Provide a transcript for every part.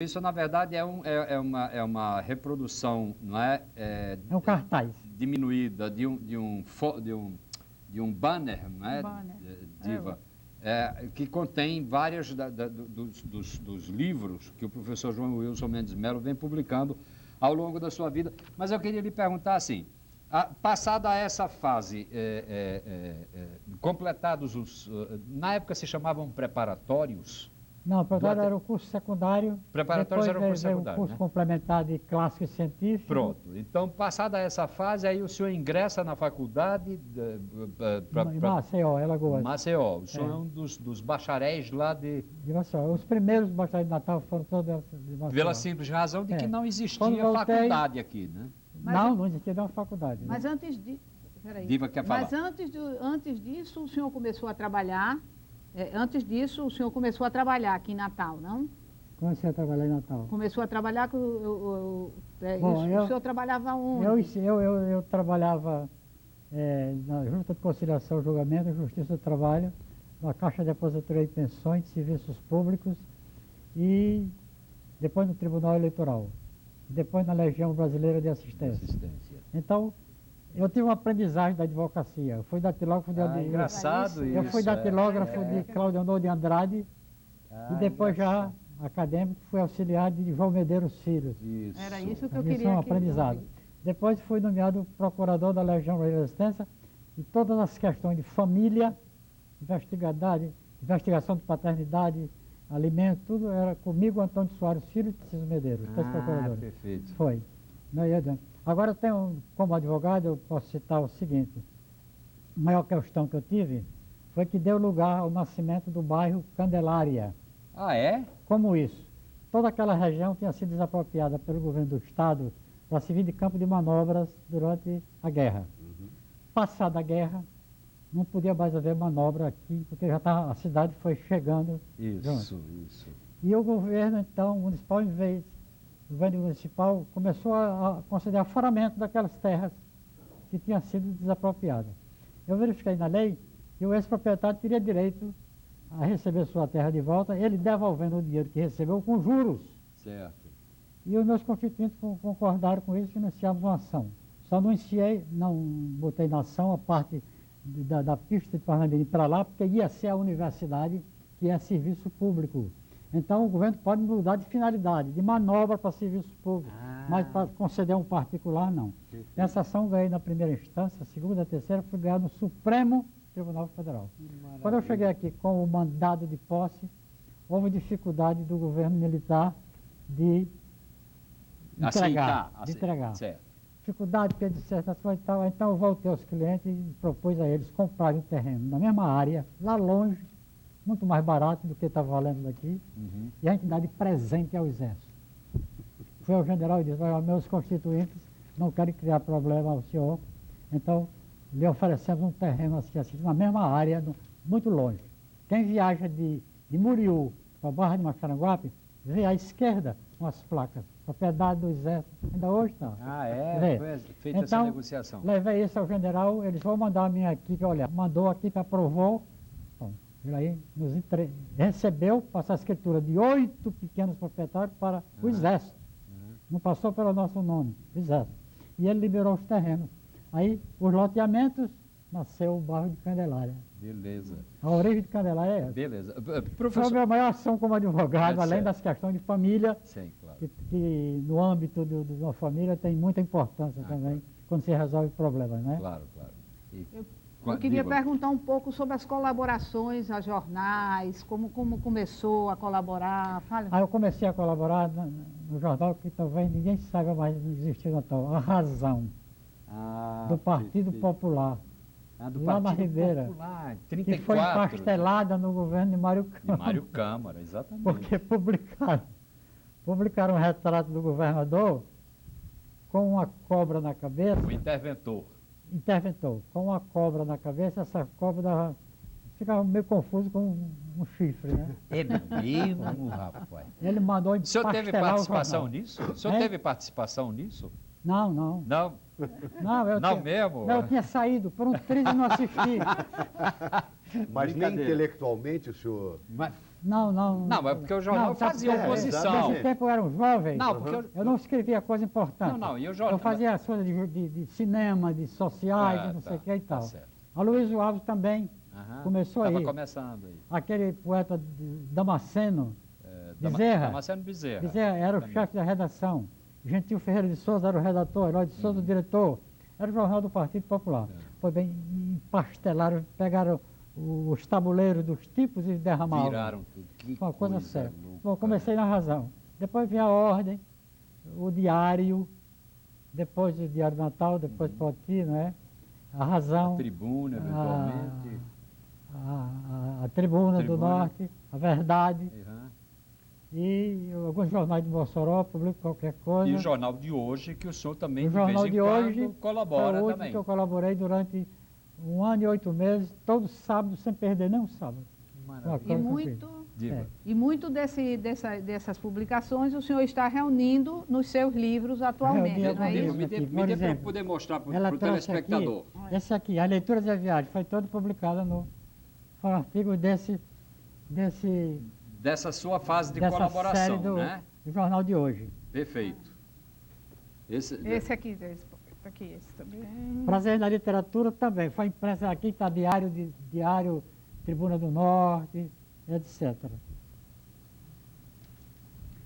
Isso, na verdade, é uma reprodução, não é? É um cartaz. Diminuída de um banner, não é? Banner. Diva, que contém vários dos livros que o professor João Wilson Mendes Melo vem publicando ao longo da sua vida. Mas eu queria lhe perguntar assim, passada essa fase, completados na época se chamavam preparatórios. Não, preparatório era o curso secundário. Preparatórios era o curso depois secundário, o curso né? complementar de clássico e científico. Pronto. Então, passada essa fase, aí o senhor ingressa na faculdade... Em Maceió, Alagoas. Maceió. O senhor é um dos bacharéis lá de... Maceió. Os primeiros bacharéis de Natal foram todos de Maceió. Pela simples razão de que não existia Quando voltei- faculdade aqui, né? Não existia nenhuma faculdade. Mas antes de... Peraí. Diva quer falar. Mas antes disso, o senhor começou a trabalhar... antes disso, o senhor começou a trabalhar aqui em Natal, não? Comecei a trabalhar em Natal. Começou a trabalhar com... Bom, o senhor trabalhava onde? Eu trabalhava na Junta de Conciliação e Julgamento, Justiça do Trabalho, na Caixa de Aposentadoria e Pensões, Serviços Públicos e depois no Tribunal Eleitoral. Depois na Legião Brasileira de Assistência. Então, eu tive uma aprendizagem da advocacia. Eu fui datilógrafo engraçado isso. Eu fui datilógrafo de Cláudio Honor de Andrade e depois já acadêmico fui auxiliar de João Medeiros Filho. Isso. Era isso que eu Isso queria é um que- aprendizado. Depois fui nomeado procurador da Legião Brasileira de Assistência e todas as questões de família, investigação de paternidade, alimento, tudo era comigo, Antônio Soares Filho e Tarcísio Medeiros, dois procuradores. Perfeito. Foi. Não ia dentro. Agora, como advogado, eu posso citar o seguinte. A maior questão que eu tive foi que deu lugar ao nascimento do bairro Candelária. Ah, é? Como isso? Toda aquela região tinha sido desapropriada pelo governo do Estado para servir de campo de manobras durante a guerra. Passada a guerra, não podia mais haver manobra aqui, porque a cidade foi chegando junto. Isso. E o governo, então, municipal, o governo municipal começou a considerar aforamento daquelas terras que tinham sido desapropriadas. Eu verifiquei na lei que o ex-proprietário teria direito a receber sua terra de volta, ele devolvendo o dinheiro que recebeu com juros. Certo. E os meus constituintes concordaram com isso e iniciamos uma ação. Só não botei na ação a parte da pista de Parnamirim para lá, porque ia ser a universidade, que é serviço público. Então, o governo pode mudar de finalidade, de manobra para serviço público, mas para conceder um particular, não. Perfeito. Essa ação ganhei na primeira instância, a segunda, a terceira, fui ganhar no Supremo Tribunal Federal. Quando eu cheguei aqui com o mandado de posse, houve dificuldade do governo militar de entregar. Certo. Dificuldade, porque dissertação e tal. Então eu voltei aos clientes e propus a eles comprarem um terreno na mesma área, lá longe, muito mais barato do que está valendo daqui, e a gente dá de presente ao Exército. Fui ao general e disse, olha, meus constituintes não querem criar problema ao senhor, então lhe oferecemos um terreno assim, na mesma área, muito longe. Quem viaja de Muriú para a Barra de Macharanguape, vê à esquerda umas placas, propriedade do Exército, ainda hoje está. Foi feita essa negociação. Levei isso ao general, eles vão mandar a minha equipe olhar. Mandou a equipe, aprovou, bom, ele aí recebeu, passou a escritura de 8 pequenos proprietários para o Exército. Não passou pelo nosso nome, Exército. E ele liberou os terrenos. Aí, os loteamentos, nasceu o bairro de Candelária. Beleza. A origem de Candelária é essa. Beleza. Foi a Professor... minha maior ação como advogado, além certo. das questões de família, Sim, claro. que no âmbito de uma família tem muita importância também, quando se resolve problemas, né? Claro. Eu queria perguntar um pouco sobre as colaborações a jornais, como começou a colaborar. Fala. Aí eu comecei a colaborar no jornal que talvez ninguém saiba mais, não existe no tal, A Razão, do Partido Popular, Do lá na Partido Ribeira, Popular, que 34. foi empastelada no governo de Mário De Câmara, Mário Câmara, exatamente. porque publicaram um retrato do governador com uma cobra na cabeça, O interventor. com uma cobra na cabeça, essa cobra ficava meio confuso com um chifre, né? É mesmo, rapaz. Ele mandou O senhor teve empastelar o participação jornal. nisso? O senhor Hein? teve participação nisso? Não. Não? Não, eu Não tinha, mesmo? Não, eu tinha saído, por um triz e não assisti. Mas nem Brincadeira. intelectualmente o senhor Não. Não, mas porque o jornal sabe fazia por quê? oposição. Nesse tempo eu era um jovem. Não, porque eu não escrevia coisa importante. Não, e o jornal... Eu fazia as coisas de cinema, de sociais, de não sei o que e tal. certo. A Luísio Alves também começou aí. Estava começando aí. Aquele poeta Damasceno Bezerra. Damasceno Bezerra. Bezerra era o também. chefe da redação. Gentil Ferreira de Souza era o redator, Herói de Souza o diretor. Era o jornal do Partido Popular. Foi bem, empastelaram, pegaram os tabuleiros dos tipos e derramaram. Viraram tudo. Que Uma coisa séria. louca. Bom, comecei na Razão. Depois vinha a Ordem, o Diário, depois o Diário Natal, depois Poti, não é? A Razão. A Tribuna, eventualmente. A Tribuna do Tribuna. Norte, a Verdade. Uhum. E alguns jornais de Mossoró publicam qualquer coisa. E o jornal de hoje, que o senhor também O de jornal vez em de quando hoje colabora foi o último também. que eu colaborei durante 1 ano e 8 meses, todo sábado, sem perder nem um sábado. Maravilha. Uma E coisa muito, Diga. e muito dessas publicações o senhor está reunindo nos seus livros atualmente, Reuni não é alguns isso? Me dê Por para eu exemplo, poder mostrar para ela o trouxe telespectador. aqui, esse aqui, a Leituras e a Viagem, foi todo publicado foi um artigo dessa Dessa sua fase de série colaboração, do né? jornal de hoje. Perfeito. Esse aqui, esse também. Prazer na Literatura também, foi impresso aqui, está Diário Tribuna do Norte, etc.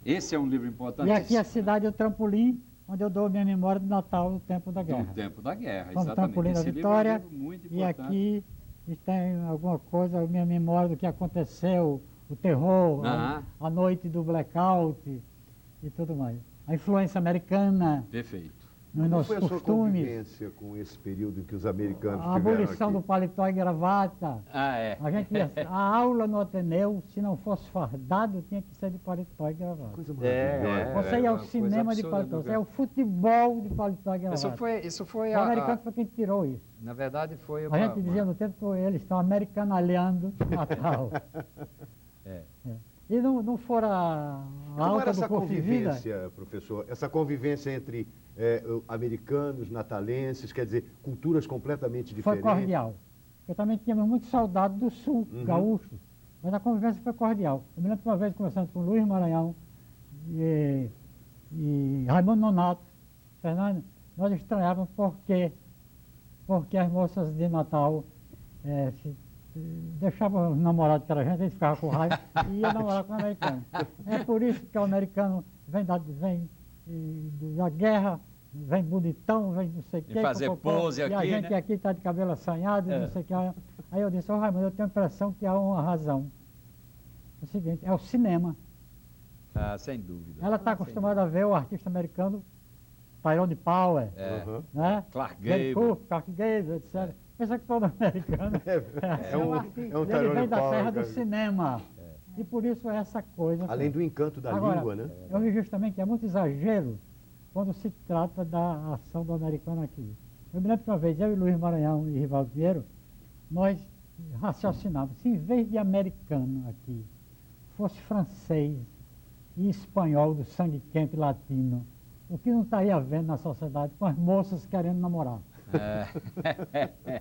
Esse é um livro importante. E aqui a cidade é o Trampolim, onde eu dou minha memória do Natal do tempo da guerra. Do tempo da guerra, Como exatamente. Trampolim da Esse Vitória, livro é um livro muito e importante. aqui tem alguma coisa, a minha memória do que aconteceu, o terror, a noite do blackout e tudo mais. A influência americana Perfeito. nos Como nossos foi a sua costumes, convivência com esse período em que os americanos a estiveram abolição aqui? do paletó e gravata. É. A gente a aula no Ateneu, se não fosse fardado, tinha que ser de paletó e gravata. Coisa maravilhosa. Você ia ao uma coisa cinema de absurda, paletó, né, você ia ao futebol de paletó e gravata. Isso foi O americano foi quem tirou isso. na verdade foi A gente dizia no tempo que eles estão americanalhando Natal. É. E não fora a Como alta era do essa custo de vida, convivência, professor? Essa convivência entre americanos, natalenses, quer dizer, culturas completamente foi diferentes? cordial. Eu também tínhamos muito saudade do sul, gaúcho, mas a convivência foi cordial. Eu me lembro de uma vez conversando com Luiz Maranhão e Raimundo Nonato, Fernando, nós estranhávamos porque as moças de Natal deixavam os namorados que era gente, eles ficavam com raiva e ia namorar com o americano. É por isso que o americano vem da guerra, vem bonitão, vem não sei o E quê. fazer pose e aqui, a gente né? aqui está de cabelo assanhado, não sei o que. Aí eu disse, Raimundo, eu tenho a impressão que há uma razão. É o seguinte, é o cinema. Ah, sem dúvida. Ela está acostumada a ver o artista americano, Tyrone Power, Uhum. né? Clark Gary Gable. Cooper, Clark Gable, etc. Pensa que todo americano É um ele Tyrone vem da terra Power, do cara. cinema. E por isso é essa coisa. Além do encanto da Agora, língua, né? eu vi justamente que é muito exagero quando se trata da ação do americano aqui. Eu me lembro que uma vez, eu e Luiz Maranhão e Rivaldo Pinheiro, nós raciocinávamos, se em vez de americano aqui, fosse francês e espanhol do sangue quente latino, o que não estaria havendo na sociedade com as moças querendo namorar?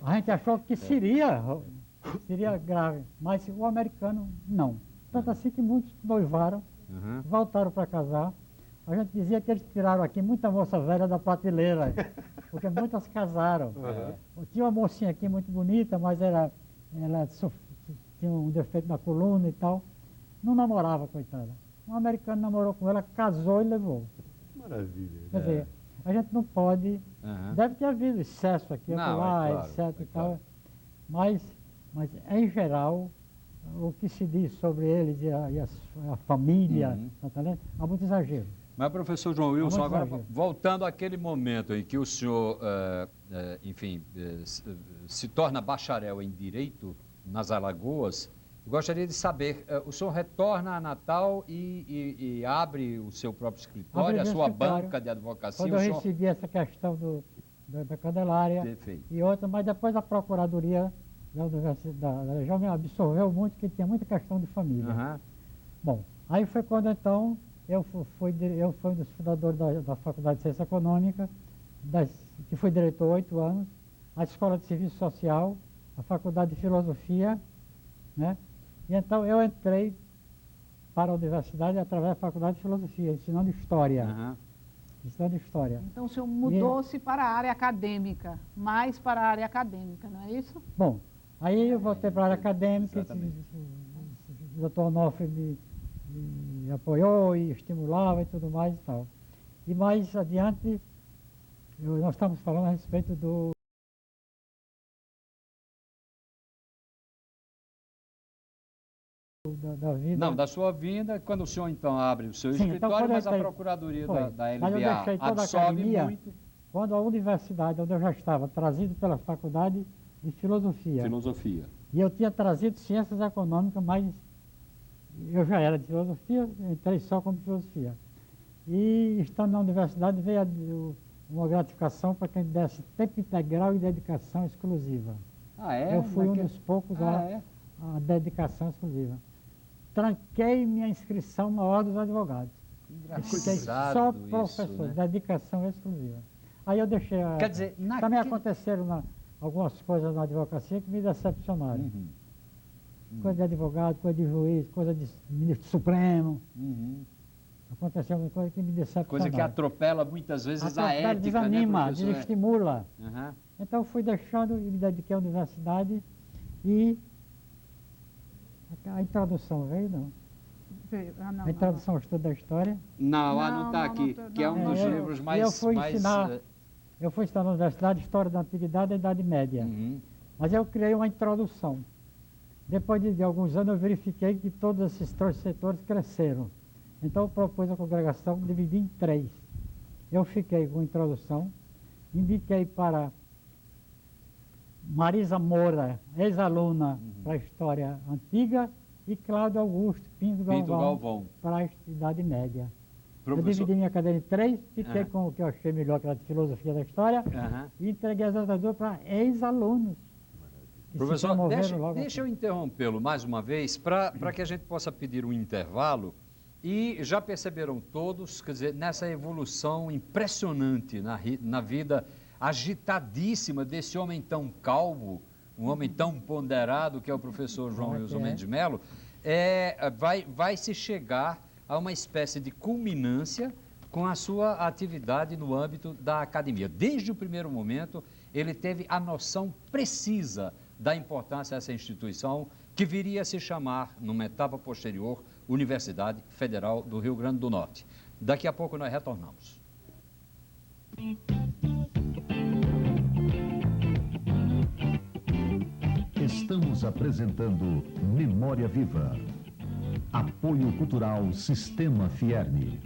A gente achou que seria grave, mas o americano não. Tanto assim que muitos noivaram, Uhum. voltaram para casar. A gente dizia que eles tiraram aqui muita moça velha da prateleira, porque muitas casaram. Tinha uma mocinha aqui muito bonita, mas ela tinha um defeito na coluna e tal. Não namorava, coitada. Um americano namorou com ela, casou e levou. Maravilha. Quer dizer, a gente não pode. Uhum. Deve ter havido excesso aqui, Não, lá, é claro, etc. é e tal. claro. Mas, em geral, o que se diz sobre eles e a família, Uhum. tá entendendo? Há muito exagero. Mas, professor João Wilson, Vamos agora exagero. voltando àquele momento em que o senhor, enfim, se torna bacharel em Direito nas Alagoas, eu gostaria de saber, o senhor retorna a Natal e abre o seu próprio escritório, Abri a meu sua escritório. banca de advocacia? Quando o eu senhor... recebi essa questão da Candelária Perfeito. e outra, mas depois a Procuradoria da Universidade da região me absorveu muito, que tinha muita questão de família. Uhum. Bom, aí foi quando então eu fui um dos fundadores da Faculdade de Ciência Econômica, que fui diretor 8 anos, a Escola de Serviço Social, a Faculdade de Filosofia, né? E então eu entrei para a universidade através da Faculdade de Filosofia, ensinando História. Aham. Ensinando História. Então o senhor mudou-se para a área acadêmica, mais para a área acadêmica, não é isso? Bom, aí eu voltei para a área acadêmica, Exatamente. o doutor Onofre me apoiou e estimulava e tudo mais e tal. E mais adiante, nós estamos falando a respeito da vida. Não, da sua vinda, quando o senhor então abre o seu Sim, então, escritório, quando eu mas a entrei- Procuradoria foi. da Mas eu LBA deixei toda a absorve academia. muito Quando a universidade, onde eu já estava, trazido pela Faculdade de Filosofia, filosofia. e eu tinha trazido Ciências Econômicas, mas eu já era de Filosofia, entrei só como Filosofia. E estando na universidade veio uma gratificação para quem desse tempo integral e dedicação exclusiva. Ah, é? Eu fui um Naquele- dos poucos Ah, a é? dedicação exclusiva. Tranquei minha inscrição na Ordem dos Advogados. Fiquei Engraçado só isso, professor, né? dedicação exclusiva. Aí eu deixei a... Quer dizer, Também naquele- aconteceram algumas coisas na advocacia que me decepcionaram. Uhum, Coisa de advogado, coisa de juiz, coisa de ministro supremo. uhum. Aconteceu uma coisa que me decepcionaram. Coisa que atropela muitas vezes a Atropela, ética, desanima, né, professor? desestimula. Aham. Então eu fui deixando e me dediquei à universidade e a introdução veio, não. Não, A introdução ao estudo da história. Não, Não, não está não, aqui, não, que é um não, dos não. livros E mais... eu fui mais, ensinar- eh, Eu fui estudar na universidade História da Antiguidade e da Idade Média. uhum. Mas eu criei uma introdução. Depois de alguns anos eu verifiquei que todos esses três setores cresceram. Então eu propus a congregação dividir em três. Eu fiquei com a introdução, indiquei para Marisa Moura, ex-aluna para a História Antiga, e Cláudio Augusto Pinto Pinto Galvão Galvão. para a Idade Média. Eu Professor... dividi minha cadeira em três, fiquei Ah. com o que eu achei melhor, que era de Filosofia da História, Aham. e entreguei as outras duas para ex-alunos. que se Professor, promoveram logo deixa eu interrompê-lo mais uma vez para que a gente possa pedir um intervalo. E já perceberam todos, quer dizer, nessa evolução impressionante na vida agitadíssima desse homem tão calmo, um homem tão ponderado que é o professor João Wilson Mendes Melo, vai se chegar a uma espécie de culminância com a sua atividade no âmbito da academia. Desde o primeiro momento, ele teve a noção precisa da importância dessa instituição, que viria a se chamar, numa etapa posterior, Universidade Federal do Rio Grande do Norte. Daqui a pouco nós retornamos. Estamos apresentando Memória Viva. Apoio Cultural Sistema Fierne.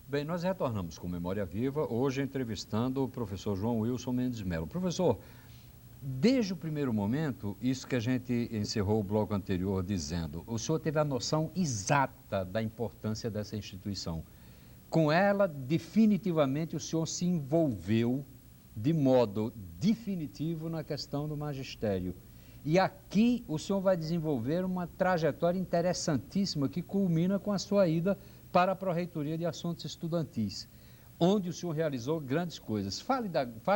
Bem, nós retornamos com Memória Viva, hoje entrevistando o professor João Wilson Mendes Melo. Professor, desde o primeiro momento, isso que a gente encerrou o bloco anterior dizendo, o senhor teve a noção exata da importância dessa instituição. Com ela, definitivamente, o senhor se envolveu de modo definitivo na questão do magistério. E aqui o senhor vai desenvolver uma trajetória interessantíssima que culmina com a sua ida para a Pró-Reitoria de Assuntos Estudantis, onde o senhor realizou grandes coisas. Fale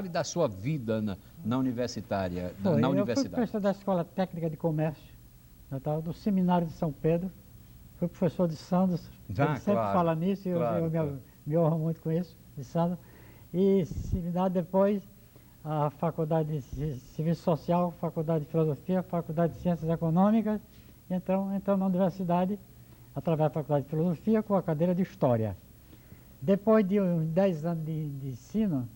da sua vida na universitária, na Eu fui universidade. professor da Escola Técnica de Comércio, do Seminário de São Pedro, fui professor de Santos, ele sempre claro, fala nisso e claro, eu claro. me honro muito com isso, de Santos. E seminário depois, a Faculdade de Serviço Social, Faculdade de Filosofia, Faculdade de Ciências Econômicas, então na universidade, através da Faculdade de Filosofia, com a cadeira de História. Depois de uns 10 anos de ensino,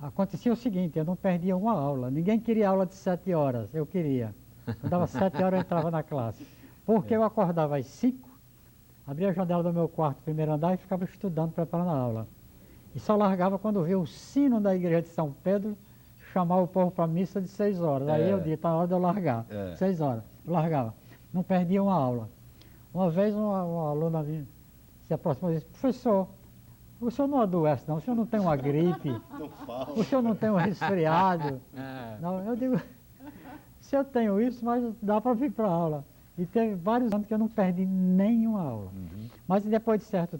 acontecia o seguinte, eu não perdia uma aula. Ninguém queria aula de 7 horas, eu queria. Eu dava 7 horas, eu entrava na classe. Porque eu acordava às 5, abria a janela do meu quarto, primeiro andar, e ficava estudando, preparando a aula. E só largava quando via o sino da igreja de São Pedro chamar o povo para a missa de 6 horas. Aí eu disse, está na hora de eu largar. 6 horas, eu largava. Não perdia uma aula. Uma vez uma aluna se aproximou e disse, professor, o senhor não adoece não, o senhor não tem uma gripe, o senhor não tem um resfriado. Não, eu digo, se eu tenho isso, mas dá para vir para a aula. E teve vários anos que eu não perdi nenhuma aula. Mas depois de certo